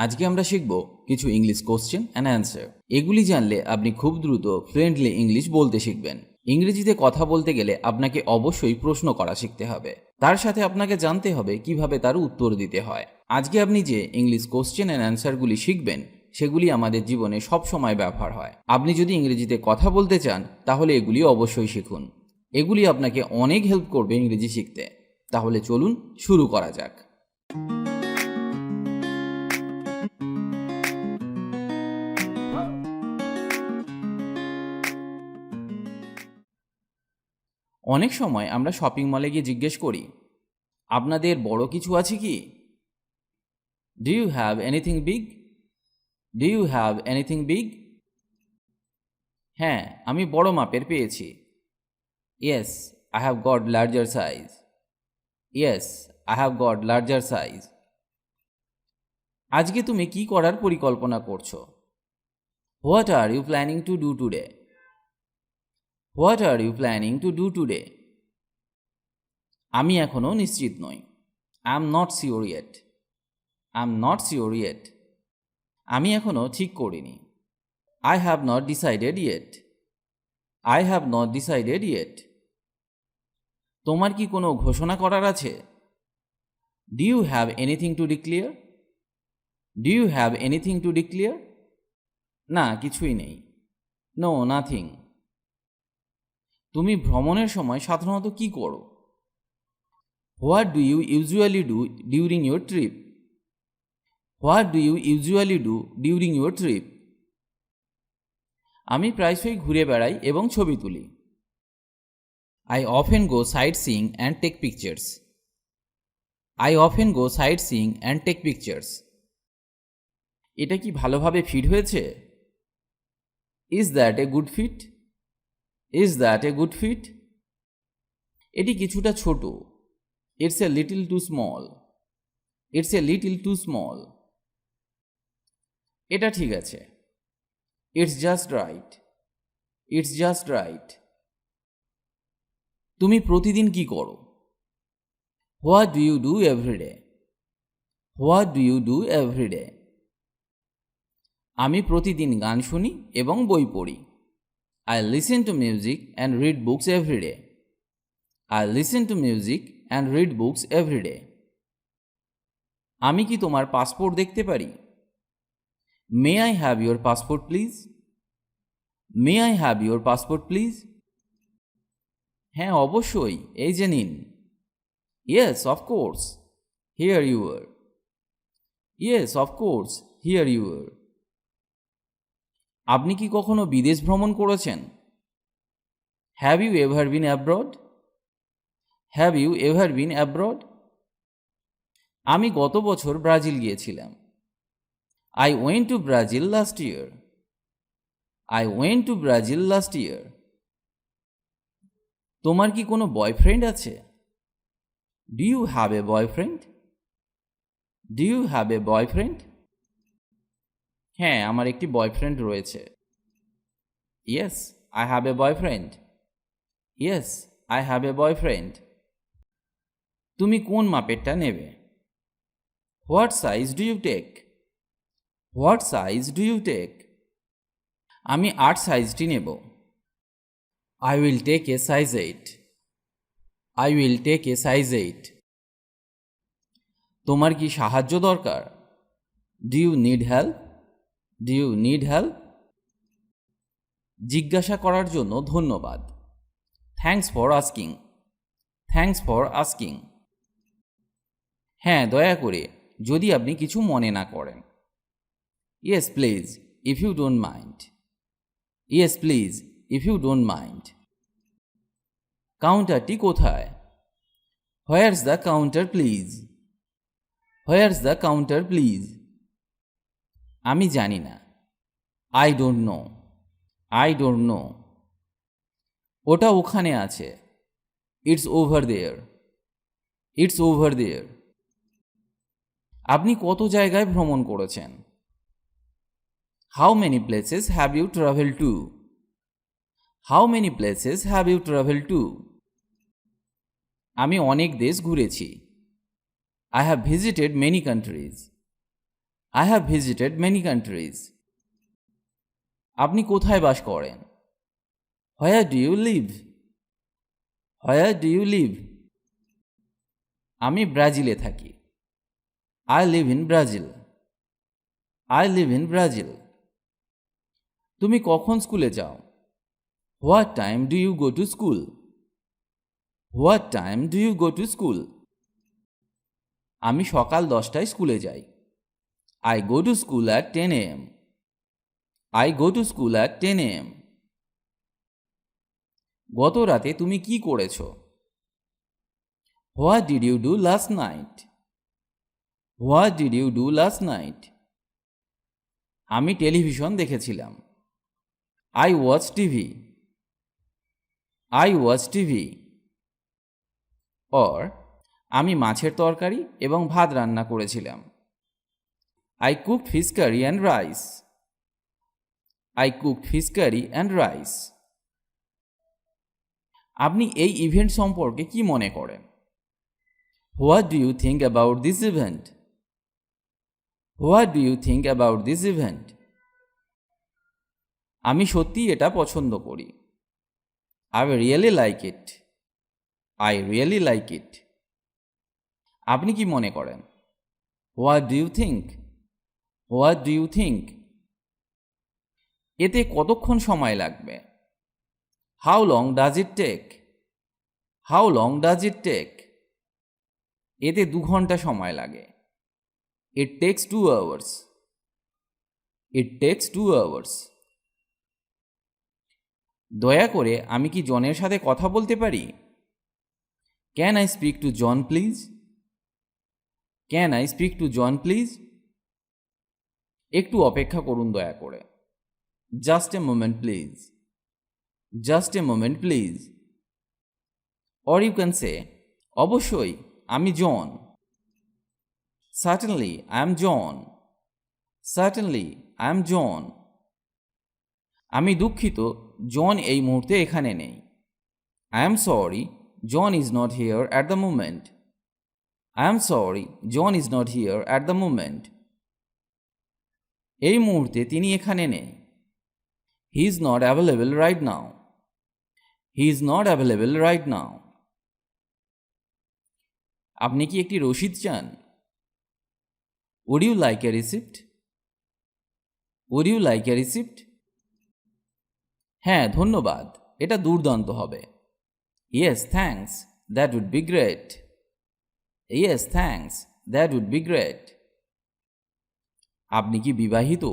আজকে আমরা শিখব কিছু ইংলিশ কোশ্চেন অ্যান্ড অ্যান্সার। এগুলি জানলে আপনি খুব দ্রুত ফ্লুয়েন্টলি ইংলিশ বলতে শিখবেন। ইংরেজিতে কথা বলতে গেলে আপনাকে অবশ্যই প্রশ্ন করা শিখতে হবে, তার সাথে আপনাকে জানতে হবে কিভাবে তার উত্তর দিতে হয়। আজকে আপনি যে ইংলিশ কোশ্চেন অ্যান্ড অ্যান্সারগুলি শিখবেন সেগুলি আমাদের জীবনে সব সময় ব্যবহার হয়। আপনি যদি ইংরেজিতে কথা বলতে চান তাহলে এগুলি অবশ্যই শিখুন। এগুলি আপনাকে অনেক হেল্প করবে ইংরেজি শিখতে। তাহলে চলুন শুরু করা যাক। অনেক সময় আমরা শপিং মলে গিয়ে জিজ্ঞেস করি, আপনাদের বড় কিছু আছে কি? Do you have anything big? Do you have anything big? হ্যাঁ, আমি বড় মাপের পেয়েছি। Yes, I have got larger size. Yes, I have got larger size. আজকে তুমি কি করার পরিকল্পনা করছো? What are you planning to do today? What are you planning to do today? আমি এখনও নিশ্চিত নই। I am not sure yet. I am not sure yet. আমি এখনও ঠিক করিনি। I have not decided yet. I have not decided yet. তোমার কি কোনো ঘোষণা করার আছে? Do you have anything to declare? Do you have anything to declare? না, কিছুই নেই। No, nothing. তুমি ভ্রমণের সময় সাধারণত কি করো? What do you usually do during your trip? What do you usually do during your trip? আমি প্রায়শই ঘুরে বেড়াই এবং ছবি তুলি। I often go sightseeing and take pictures. I often go sightseeing and take pictures. এটা কি ভালোভাবে ফিট হয়েছে? Is that a good fit? Is that a good fit? এটি কিছুটা ছোট। It's a little too small. It's a little too small. এটা ঠিক আছে। It's just right. It's just right. তুমি প্রতিদিন কি করো? What do you do every day? What do you do every day? আমি প্রতিদিন গান শুনি এবং বই পড়ি। I listen to music and read books every day. I listen to music and read books every day. আমি কি তোমার পাসপোর্ট দেখতে পারি? May I have your passport please? May I have your passport please? হ্যাঁ, অবশ্যই, এই যে নিন। Yes, of course. Here you are. Yes, of course. Here you are. আপনি কি কখনো বিদেশ ভ্রমণ করেছেন? Have you ever been abroad? Have you ever been abroad? আমি গত বছর ব্রাজিল গিয়েছিলাম। I went to Brazil last year. I went to Brazil last year. তোমার কি কোনো বয়ফ্রেন্ড আছে? Do you have a boyfriend? Do you have a boyfriend? হ্যাঁ, আমার একটি বয়ফ্রেন্ড রয়েছে। Yes, I have a boyfriend. Yes, I have a boyfriend. তুমি কোন মাপেরটা নেবে? What size do you take? What size do you take? আমি 8 সাইজটি নেব। I will take a size 8. I will take a size 8. তোমার কি সাহায্য দরকার? Do you need help? Do you need help? জিজ্ঞাসা করার জন্য ধন্যবাদ। Thanks for asking. Thanks for asking. হ্যাঁ, দয়া করে, যদি আপনি কিছু মনে না করেন। Yes, please, if you don't mind. Yes, please, if you don't mind. কাউন্টারটি কোথায়? Where's the counter, please? Where's the counter, please? আমি জানি না। I don't know. I don't know. ওটা ওখানে আছে। It's over there. It's over there. আপনি কত জায়গায় ভ্রমণ করেছেন? How many places have you traveled to? How many places have you traveled to? আমি অনেক দেশ ঘুরেছি। I have visited many countries. I have visited many countries. আপনি কোথায় বাস করেন? Where do you live? Where do you live? আমি ব্রাজিলে থাকি। I live in Brazil. I live in Brazil. তুমি কখন স্কুলে যাও? What time do you go to school? What time do you go to school? আমি সকাল 10টায় স্কুলে যাই। I go to school at 10 a.m. I go to school at 10 a.m. গত রাতে তুমি কি করেছো? What did you do last night? What did you do last night? আমি টেলিভিশন দেখেছিলাম। I watched TV. I watched TV. Or আমি মাছের তরকারি এবং ভাত রান্না করেছিলাম। I cooked fish curry and rice. I cooked fish curry and rice. আপনি এই ইভেন্ট সম্পর্কে কি মনে করেন? What do you think about this event? What do you think about this event? আমি সত্যি এটা পছন্দ করি। I really like it. I really like it. আপনি কি মনে করেন? What do you think? What do you think? এতে কতক্ষণ সময় লাগবে? How long does it take? How long does it take? এতে 2 ঘন্টা সময় লাগে। It takes 2 hours. It takes 2 hours. দয়া করে আমি কি জনের সাথে কথা বলতে পারি? Can I speak to John please? Can I speak to John please? একটু অপেক্ষা করুন দয়া করে। Just a moment please. Just a moment please. Or you can say, অবশ্যই আমি জন। Certainly I am John. Certainly I am John. আমি দুঃখিত জন এই মুহূর্তে এখানে নেই। I am sorry John is not here at the moment. I am sorry John is not here at the moment. এই মুহূর্তে তিনি এখানে নেই। He is not available right now. He is not available right now. আপনি কি একটি রসিদ চান? Would you like a receipt? Would you like a receipt? হ্যাঁ ধন্যবাদ, এটা দুর্দান্ত হবে। Yes thanks, that would be great. Yes thanks, that would be great. আপনি কি বিবাহিত?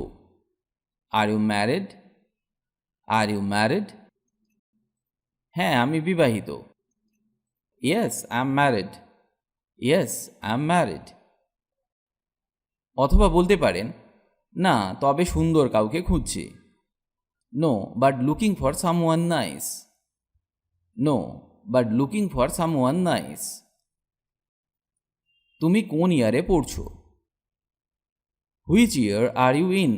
Are you married? Are you married? হ্যাঁ আমি বিবাহিত। Yes I am married. Yes I am married. অথবা বলতে পারেন না তবে সুন্দর কাউকে খুঁজছি। No but looking for someone nice. No but looking for someone nice. তুমি কোন ইয়ারে পড়ছো? Which year are you in?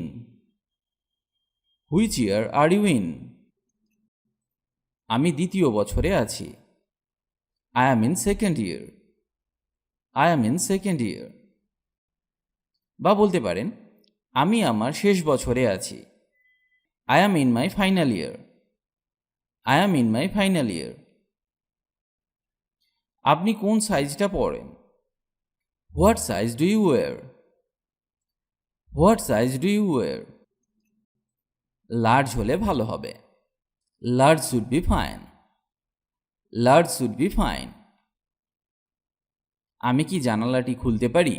Which year are you in? আমি দ্বিতীয় বছরে আছি। I am in second year. I am in second year. বা বলতে পারেন আমি আমার শেষ বছরে আছি। I am in my final year. I am in my final year. আপনি কোন সাইজটা পরেন? What size do you wear? What size do you wear? Large হলে ভালো হবে। Large should be fine. Large should be fine. আমি কি জানালাটি খুলতে পারি?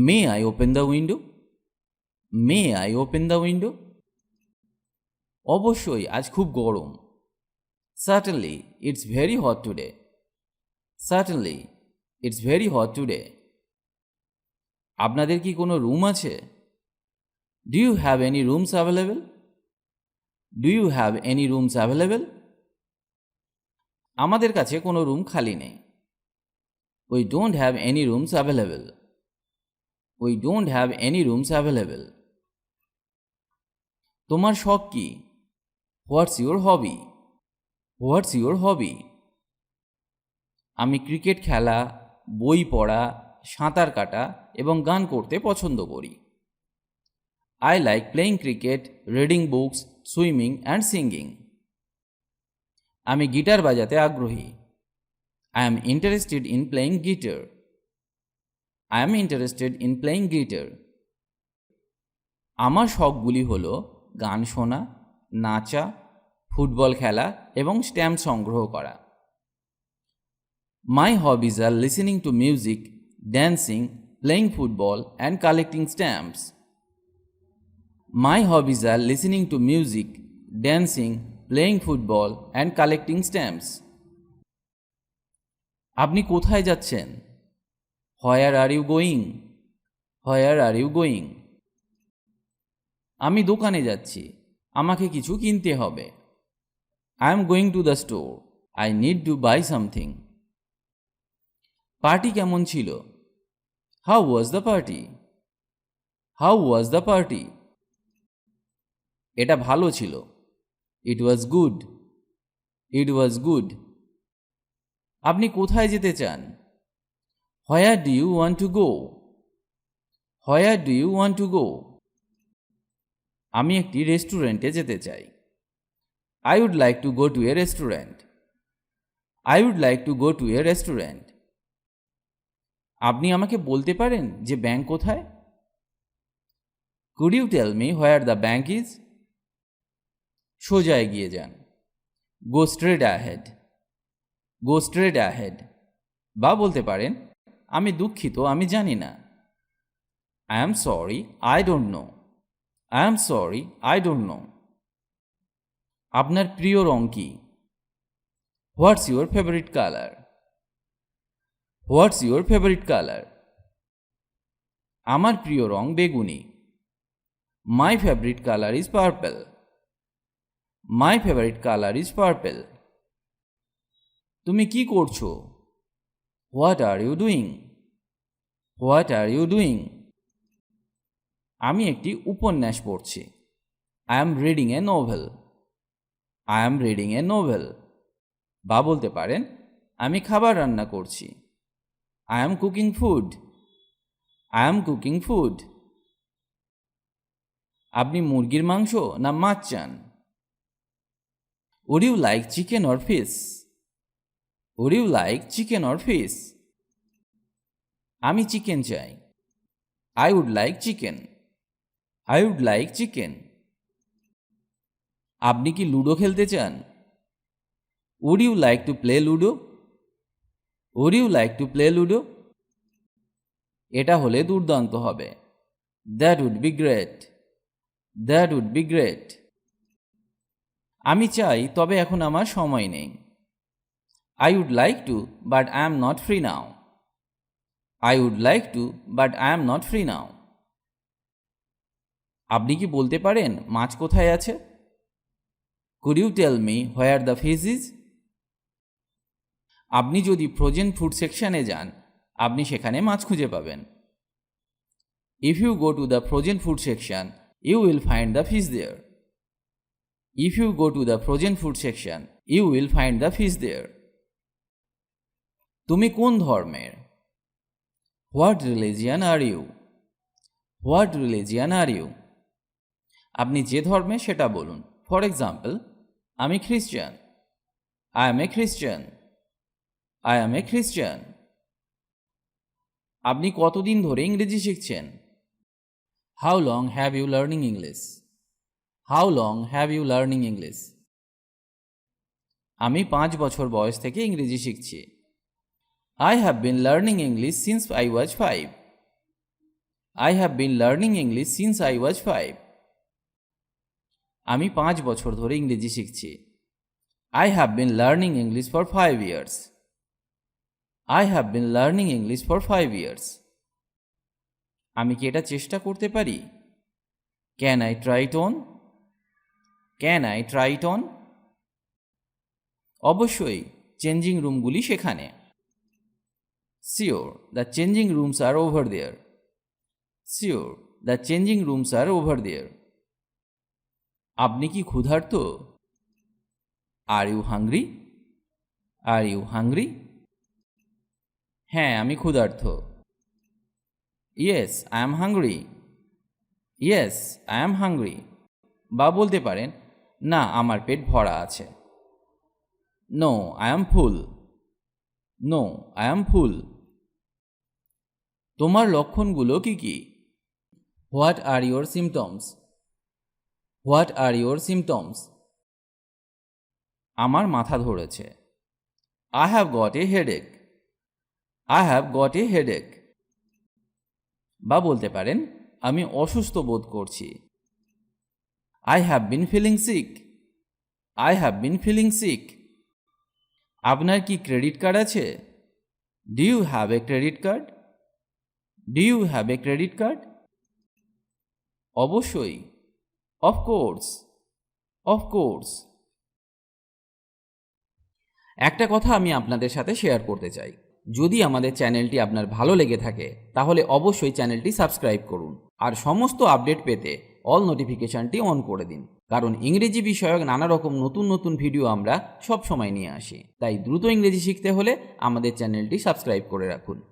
May I open the window? May I open the window? অবশ্যই আজ খুব গরম। Certainly it's very hot today. Certainly it's very hot today. আপনাদের কি কোনো রুম আছে? Do you have any rooms available? Do you have any rooms available? আমাদের কাছে কোনো রুম খালি নেই। We don't have any rooms available. We don't have any rooms available. তোমার শখ কি? What's your hobby? What's your hobby? আমি cricket খেলা, বই পড়া, সাঁতার কাটা এবং গান করতে পছন্দ করি। I like playing cricket, reading books, swimming and singing. আমি গিটার বাজাতে আগ্রহী। I am interested in playing guitar. I am interested in playing guitar. আমার শখগুলি হল গান শোনা, নাচা, ফুটবল খেলা এবং স্ট্যাম্প সংগ্রহ করা। My hobbies are listening to music, dancing, playing football and collecting stamps. My hobbies are listening to music, dancing, playing football and collecting stamps. আপনি কোথায় যাচ্ছেন? Where are you going? Where are you going? আমি দোকানে যাচ্ছি, আমাকে কিছু কিনতে হবে। I am going to the store, I need to buy something. Party কেমন ছিল? How was the party? How was the party? এটা ভালো ছিল। It was good. It was good. আপনি কোথায় যেতে চান? Where do you want to go? Where do you want to go? আমি একটি রেস্টুরেন্টে যেতে চাই। I would like to go to a restaurant. I would like to go to a restaurant. আপনি আমাকে বলতে পারেন যে ব্যাংক কোথায়? Could you tell me where the bank is? সোজা এগিয়ে যান। Go straight ahead. Go straight ahead. বা বলতে পারেন, আমি দুঃখিত, আমি জানি না। I am sorry, I don't know. I am sorry, I don't know. আপনার প্রিয় রং কি? What's your favourite colour? What's your favourite colour? আমার প্রিয় রং বেগুনি। My favourite colour is purple. My favourite colour is purple. তুমি কি করছো? What are you doing? What are you doing? আমি একটি উপন্যাস পড়ছি। I am reading a novel. I am reading a novel. বা বলতে পারেন, আমি খাবার রান্না করছি। I am cooking food. I am cooking food. আপনি মুরগির মাংস না মাছ চান? Would you like chicken or fish? Would you like chicken or fish? আমি চিকেন চাই। I would like chicken. I would like chicken. আপনি কি লুডো খেলতে চান? Would you like to play ludo? Would you like to play ludo? এটা হলে দুর্দান্ত হবে। That would be great. That would be great. আমি চাই, তবে এখন আমার সময় নেই। I would like to, but I am not free now. I would like to, but I am not free now. আপনি কি বলতে পারেন মাছ কোথায় আছে? Could you tell me where the fish is? আপনি যদি ফ্রোজেন ফুড সেকশনে যান, আপনি সেখানে মাছ খুঁজে পাবেন। If you go to the frozen food section, you will find the fish there. If you go to the frozen food section, you will find the fish there. তুমি কোন ধর্মের? What religion are you? What religion are you? আপনি যে ধর্মে সেটা বলুন। For example, আমি খ্রিস্টান। আই এম এ খ্রিস্টান। আই এম এ খ্রিস্টান। আপনি কতদিন ধরে ইংরেজি শিখছেন? How long have you learning English? How long have you learning English? আমি 5 বছর বয়স থেকে ইংরেজি শিখছি। I have been learning English since I was 5. I have been learning English since I was 5. আমি 5 বছর ধরে ইংরেজি শিখছি। I have been learning English for 5 years. I have been learning English for 5 years. আমি কি এটা চেষ্টা করতে পারি? Can I try it on? Can I try it on? অবশ্যই, চেঞ্জিং রুমগুলি সেখানে। Sure, the changing rooms are over there. Sure, the changing rooms are over there. আপনি কি ক্ষুধার্ত? Are you hungry? Are you hungry? হ্যাঁ, আমি ক্ষুধার্ত। Yes I am hungry. Yes I am hungry. বা বলতে পারেন, না আমার পেট ভরা আছে। No I am full. No I am full. তোমার লক্ষণগুলো কি কি? What are your symptoms? What are your symptoms? আমার মাথা ধরেছে। I have got a headache. I have got a headache. বা বলতে পারেন, আমি অসুস্থ বোধ করছি। I have been feeling sick. I have been feeling sick. আপনার কি ক্রেডিট কার্ড আছে? Do you have a credit card? Do you have a credit card? অবশ্যই। অফকোর্স। অফকোর্স। একটা কথা আমি আপনাদের সাথে শেয়ার করতে চাই। যদি আমাদের চ্যানেলটি আপনার ভালো লেগে থাকে তাহলে অবশ্যই চ্যানেলটি সাবস্ক্রাইব করুন আর সমস্ত আপডেট পেতে অল নোটিফিকেশনটি অন করে দিন, কারণ ইংরেজি বিষয়ক নানা রকম নতুন নতুন ভিডিও আমরা সব সময় নিয়ে আসি। তাই দ্রুত ইংরেজি শিখতে হলে আমাদের চ্যানেলটি সাবস্ক্রাইব করে রাখুন।